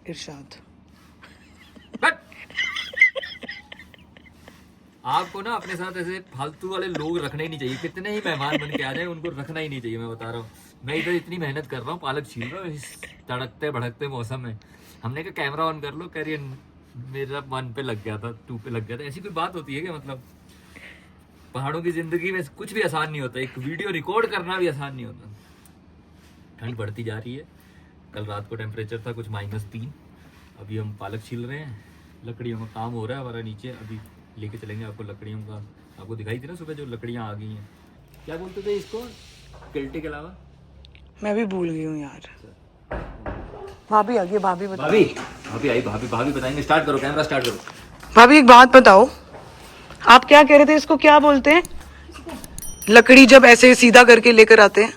इरशाद। आपको ना अपने साथ ऐसे फालतू वाले लोग रखने ही नहीं चाहिए, कितने ही मेहमान बन के आ जाए उनको रखना ही नहीं चाहिए। मैं बता रहा हूँ, मैं इधर इतनी मेहनत कर रहा हूँ, पालक छील रहा हूँ इस तड़कते भड़कते मौसम में। हमने कहा कैमरा ऑन कर लो, कह रही है मेरा 1 पे लग गया था, 2 पे लग गया था। ऐसी कोई बात होती है क्या? मतलब पहाड़ों की जिंदगी में कुछ भी आसान नहीं होता, एक वीडियो रिकॉर्ड करना भी आसान नहीं होता। ठंड बढ़ती जा रही है। कल रात को टेम्परेचर था कुछ -3। अभी हम पालक छील रहे हैं, लकड़ियों का काम हो रहा है हमारा नीचे। अभी लेके चलेंगे आपको लकड़ियों का। आपको दिखाई थी ना सुबह जो लकड़ियाँ आ गई हैं, क्या बोलते थे इसको किल्टे के अलावा? मैं भी भूल गई हूँ यार। भाभी आ गई, भाभी बता। भाभी भाभी आई, भाभी बताएंगे। स्टार्ट करो, कैमरा स्टार्ट करो। भाभी एक बात बताओ, आप क्या कह रहे थे, इसको क्या बोलते हैं? लकड़ी जब ऐसे सीधा करके लेकर आते हैं,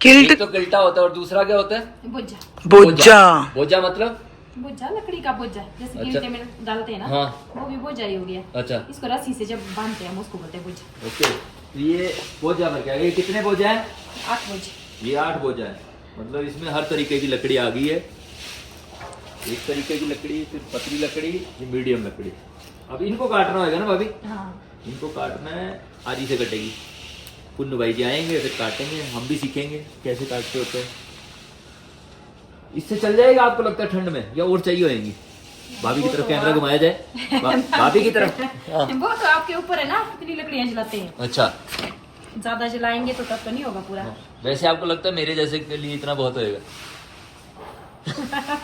किल्ट। एक तो किल्टा होता है और दूसरा क्या होता है? बोझा। बोझा। बोझा मतलब बोझा लकड़ी का बोझा, जैसे अच्छा। गिलटे में डालते हैं ना, हाँ। वो भी बोझा ही हो गया। अच्छा इसको रस्सी से जब बांधते हैं हम उसको बोलते हैं बोझा। ओके। तो ये बोझा में क्या है? ये कितने बोझा है? 8 बोझे। ये 8 बोझा है। मतलब इसमें हर तरीके की लकड़ी आ गई है। एक तरीके की लकड़ी, फिर पतली लकड़ी, फिर मीडियम लकड़ी। अब इनको काटना होगा ना भाभी? हाँ। इनको काटना है, आज ही से कटेगी। पुन्नू भाई जी आएंगे फिर काटेंगे, हम भी सीखेंगे कैसे काटते होते हैं। इससे चल जाएगा आपको लगता है ठंड में, या और चाहिए होएंगी? भाभी की तरफ कैमरा घुमाया जाए, भाभी की तरफ। वो तो आपके ऊपर है ना, कितनी लकड़ियां जलाते हैं। अच्छा, ज्यादा जलाएंगे तो तब तो नहीं होगा पूरा। वैसे आपको लगता है मेरे जैसे के लिए इतना बहुत होएगा?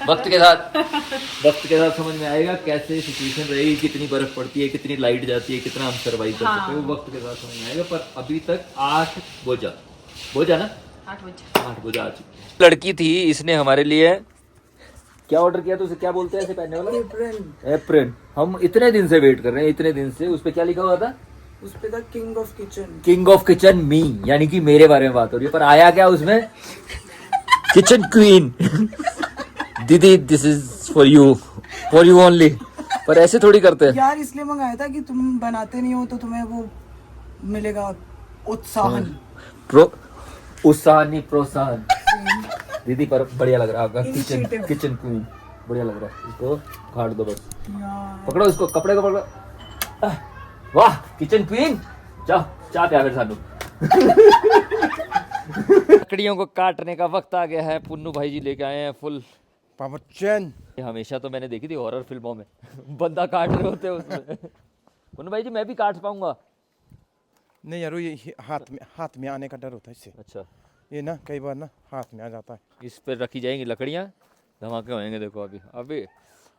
वक्त के साथ समझ में आएगा कैसे सिचुएशन रहेगी, कितनी बर्फ पड़ती है, कितनी लाइट जाती है, कितना हम सर्वाइव कर सकते हैं, वो वक्त के साथ समझ में आएगा। पर अभी तक 8 बोझा ना, 8 बोझा आ चुकी। लड़की थी, इसने हमारे लिए क्या ऑर्डर किया? तो उसे क्या बोलते हैं ऐसे पहनने वाला? एप्रन। हम इतने दिन से वेट कर रहे हैं, इतने दिन से। उस पे क्या लिखा हुआ था? उस पे था king of kitchen. King of kitchen me, यानी कि मेरे बारे में बात हो रही है। पर आया क्या उसमें? Kitchen queen. दीदी this is for you only. पर ऐसे थोड़ी करते हैं यार, इसलिए मंगाया था कि तुम बनाते नहीं हो तो तुम्हें वो मिलेगा उत्साहन। उत्साह नहीं, प्रोत्साहन। दीदी पर बढ़िया लग रहा है आपका किचन क्वीन, बढ़िया लग रहा है। इसको काट दो बस, पकड़ो इसको, कपड़े को पकड़ो। वाह किचन क्वीन, जाओ चाह प्या फिर सानू। लकड़ियों को काटने का वक्त आ गया है। पुन्नू भाई जी लेके आए हैं फुल पावचन। हमेशा तो मैंने देखी थी हॉरर फिल्मों में, बंदा काट रहे होते हैं उसमें। पुन्नू भाई जी मैं भी काट पाऊंगा? नहीं यार, ये हाथ में आने का डर होता है इससे। अच्छा, ये ना कई बार ना हाथ में आ जाता है। इस पर रखी जाएंगी लकड़ियाँ, धमाके होंगे। देखो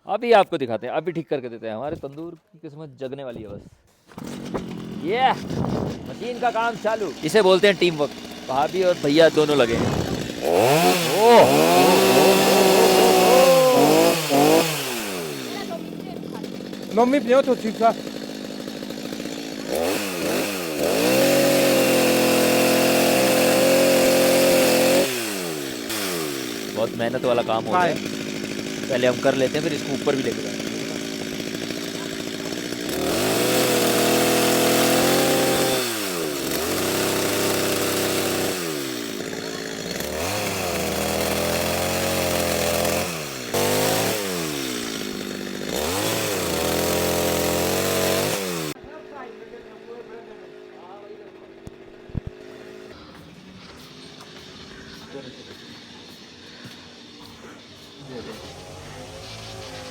अभी आपको दिखाते हैं, अभी ठीक करके देते हैं। हमारे तंदूर की किस्मत जगने वाली है बस। ये मशीन का काम चालू, इसे बोलते हैं टीम वर्क। भाभी और भैया दोनों लगे हैं। मम्मी पियो तो ठीक था। बहुत मेहनत वाला काम होता है, पहले हम कर लेते हैं, फिर इसको ऊपर भी लेके जाएंगे।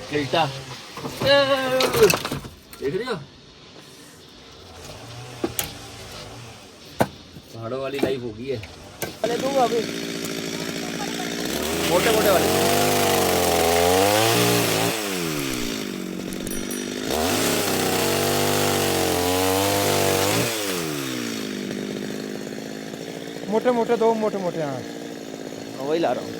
किल्टा देख रही हो, पहाड़ों वाली लाइफ होगी है। अरे दो अभी मोटे मोटे वाले। मोटे मोटे दो, मोटे मोटे। हाँ वही ला रहा हूँ।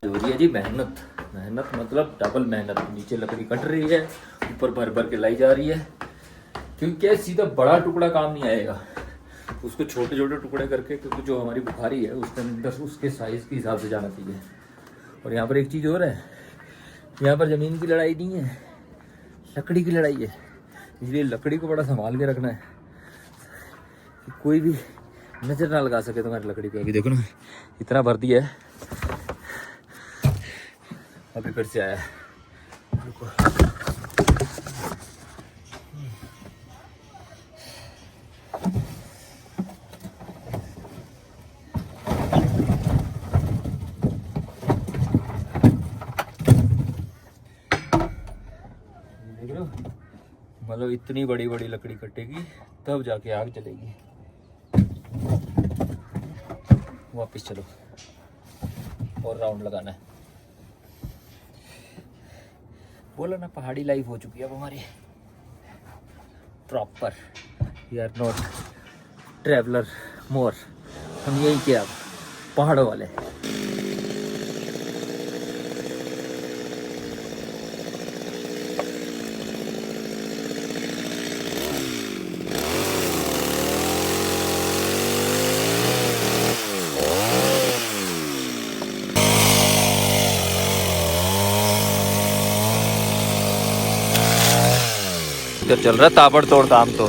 हो रही है जी मेहनत मतलब डबल मेहनत। नीचे लकड़ी कट रही है, ऊपर भर भर के लाई जा रही है, क्योंकि सीधा बड़ा टुकड़ा काम नहीं आएगा, उसको छोटे छोटे टुकड़े करके, क्योंकि जो हमारी बुखारी है उसके अंदर उसके साइज के हिसाब से जाना चाहिए। और यहाँ पर एक चीज़ और है, यहाँ पर ज़मीन की लड़ाई नहीं है, लकड़ी की लड़ाई है। इसलिए लकड़ी को बड़ा संभाल के रखना है कि कोई भी नजर ना लगा सके तुम्हारी लकड़ी पे। अभी देखो ना इतना भर दिया है, अभी फिर से आया। रुको। देख रहे हो, मतलब इतनी बड़ी बड़ी लकड़ी कटेगी तब जाके आग जलेगी। वापस चलो और राउंड लगाना है। बोला ना पहाड़ी लाइफ हो चुकी है अब हमारी proper. We are not traveller more, हम यही के अब पहाड़ों वाले। इधर चल रहा ताबड़ तोड़ काम। तो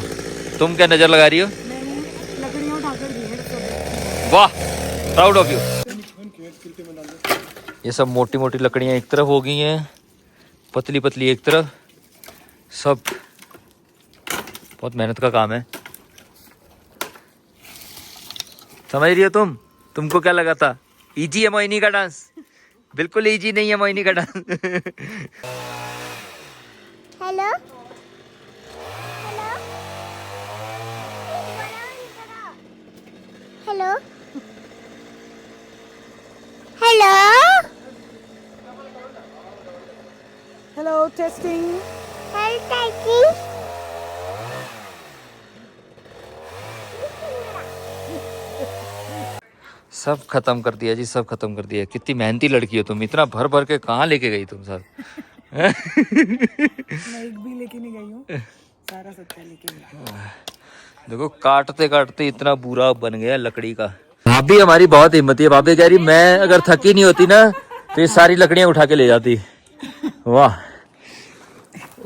तुम क्या नजर लगा रही हो? लकड़ियां उठाकर दी हैं। वाह, प्राउड ऑफ यू। ये सब मोटी मोटी लकड़ियां एक तरफ हो गई हैं, पतली पतली एक तरफ, सब बहुत मेहनत का काम है। समझ रही हो तुम? तुमको क्या लगा था इजी है मोहिनी का डांस? बिल्कुल इजी नहीं है मोहिनी का dance. Hello hello hello hello testing. Hello टाइकी। सब खत्म कर दिया जी, सब खत्म कर दिया। कितनी मेहनती लड़की हो तुम, इतना भर भर के कहाँ लेके गई तुम सब? मैं एक भी लेके नहीं गई हूँ, सारा सच्चा लेके गई। देखो काटते काटते इतना बुरा बन गया लकड़ी का। भाभी हमारी बहुत हिम्मती है। भाभी कह रही मैं अगर थकी नहीं होती ना तो ये सारी लकड़ियां उठा के ले जाती। वाह।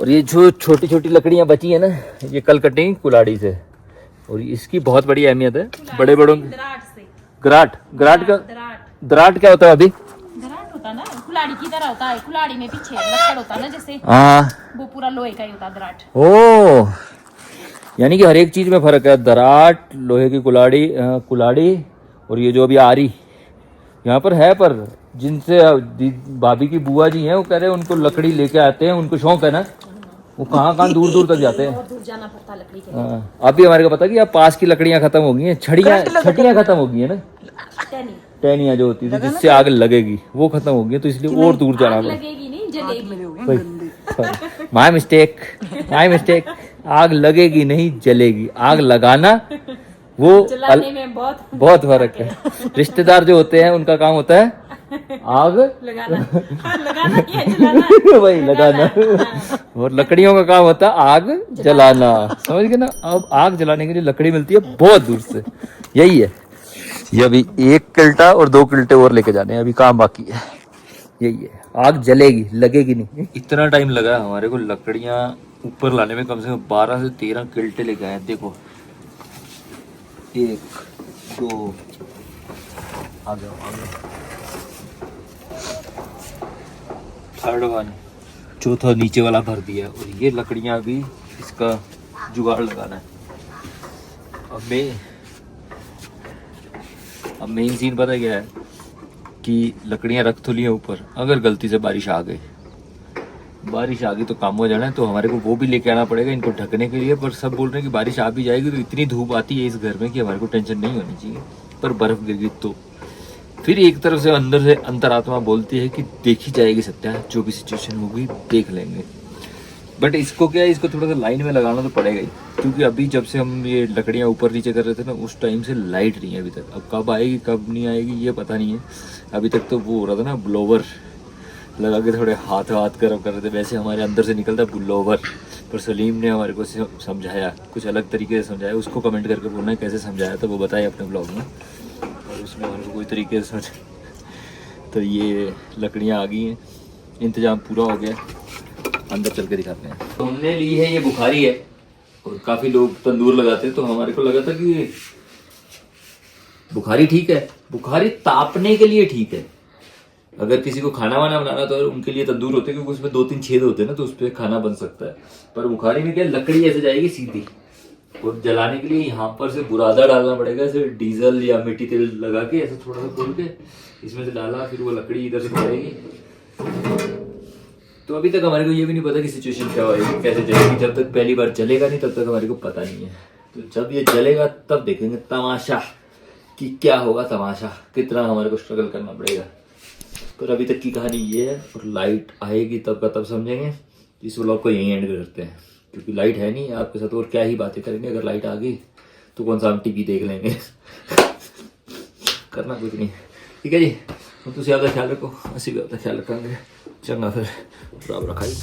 और ये जो छोटी छोटी लकड़ियां बची है ना, ये कल कटेंगी कुल्हाड़ी से, और इसकी बहुत बड़ी अहमियत है बड़े बड़ों। दराट से। ग्राट, ग्राट का दराट दराट क्या होता है अभी? दराट होता ना, कुल्हाड़ी की तरह होता है। कुल्हाड़ी में पीछे लकड़ होता है ना जैसे, हाँ। वो पूरा लोहे का ही होता है दराट। ओ, यानी कि हर एक चीज में फर्क है। दराट, लोहे की कुल्हाड़ी, कुल्हाड़ी, और ये जो अभी आ रही यहाँ पर है। पर जिनसे भाभी की बुआ जी हैं वो कह रहे हैं उनको लकड़ी लेके आते हैं, उनको शौक है ना, वो कहाँ कहाँ दूर दूर तक जाते हैं। बहुत दूर जाना पड़ता है लकड़ी के लिए। अभी हमारे को पता कि अब पास की लकड़ियां खत्म हो गई हैं, छड़ियां खत्म हो गई है ना, टहनी। टहनियां जो होती थी जिससे आग लगेगी वो खत्म हो गई है, तो इसलिए और दूर जाना पड़ा। लगेगी नहीं, जलेगी। My mistake. आग लगेगी नहीं जलेगी। आग लगाना वो जलाने में बहुत फर्क है। रिश्तेदार जो होते हैं उनका काम होता है आग लगाना। लगाना क्या है? जलाना। वही लगाना। और लकड़ियों का काम होता है आग जलाना। समझ गए ना? अब आग जलाने के लिए लकड़ी मिलती है बहुत दूर से। यही है। ये अभी 1 किल्टा और 2 किल्टे और लेके जाने हैं, अभी काम बाकी है। यही है, आग जलेगी, लगेगी नहीं। इतना टाइम लगा हमारे को लकड़ियां ऊपर लाने में, कम से कम 12 से 13 किल्टे लेके आए। देखो 1 2 आ जाओ, थर्ड वन, चौथा नीचे वाला भर दिया। और ये लकड़ियां अभी इसका जुगाड़ लगाना है। अब मेन सीन पता क्या है कि लकड़ियां रख तो लिए ऊपर, अगर गलती से बारिश आ गई तो काम हो जाना है। तो हमारे को वो भी लेके आना पड़ेगा इनको ढकने के लिए। पर सब बोल रहे हैं कि बारिश आ भी जाएगी तो इतनी धूप आती है इस घर में कि हमारे को टेंशन नहीं होनी चाहिए। पर बर्फ गिर गई तो फिर एक तरफ से अंतरात्मा बोलती है कि देखी जाएगी सत्या, जो भी सिचुएशन होगी देख लेंगे। बट इसको क्या है, इसको थोड़ा सा लाइन में लगाना तो पड़ेगा ही, क्योंकि अभी जब से हम ये लकड़ियाँ ऊपर नीचे कर रहे थे ना, उस टाइम से लाइट नहीं है अभी तक। अब कब आएगी कब नहीं आएगी ये पता नहीं है। अभी तक तो वो हो रहा था ना, ब्लोवर लगा के थोड़े हाथ गर्म कर रहे थे, वैसे हमारे अंदर से निकलता है ब्लोवर। पर सलीम ने हमारे को समझाया, कुछ अलग तरीके से समझाया। उसको कमेंट करके बोलना है कैसे समझाया था, वो बताए अपने ब्लॉग में। और उसमें हमारे को कोई तरीके से तो ये लकड़ियाँ आ गई हैं, इंतज़ाम पूरा हो गया। अंदर चल के दिखाते हैं। तो हमने ली है ये बुखारी है, और काफ़ी लोग तंदूर लगाते हैं, तो हमारे को लगा था कि बुखारी ठीक है, बुखारी तापने के लिए ठीक है। अगर किसी को खाना वाना बनाना तो उनके लिए तंदूर होते हैं, क्योंकि उसमें 2-3 छेद होते हैं ना, तो उस पर खाना बन सकता है। पर बुखारी में क्या, लकड़ी ऐसे जाएगी सीधी, और जलाने के लिए यहाँ पर से बुरादा डालना पड़ेगा, ऐसे डीजल या मिट्टी तेल लगा के ऐसे थोड़ा सा खोल के इसमें से डाला, फिर वो लकड़ी इधर से पड़ेगी। तो अभी तक हमारे को ये भी नहीं पता कि सिचुएशन क्या होगी, कैसे जलेगी। जब तक पहली बार जलेगा नहीं तब तक हमारे को पता नहीं है। तो जब ये जलेगा तब देखेंगे तमाशा कि क्या होगा, तमाशा कितना हमारे को स्ट्रगल करना पड़ेगा। पर अभी तक की कहानी ये है, और लाइट आएगी तब का तब समझेंगे। इस व्लॉग को यहीं एंड करते हैं, क्योंकि लाइट है नहीं आपके साथ, और क्या ही बातें करेंगे। अगर लाइट आ गई तो कौन सा हम टीवी देख लेंगे करना कुछ नहीं। ठीक है जी, तुम आपका ख्याल रखो, असी भी आपका ख्याल रखेंगे। चंगा फिर रब रखाई।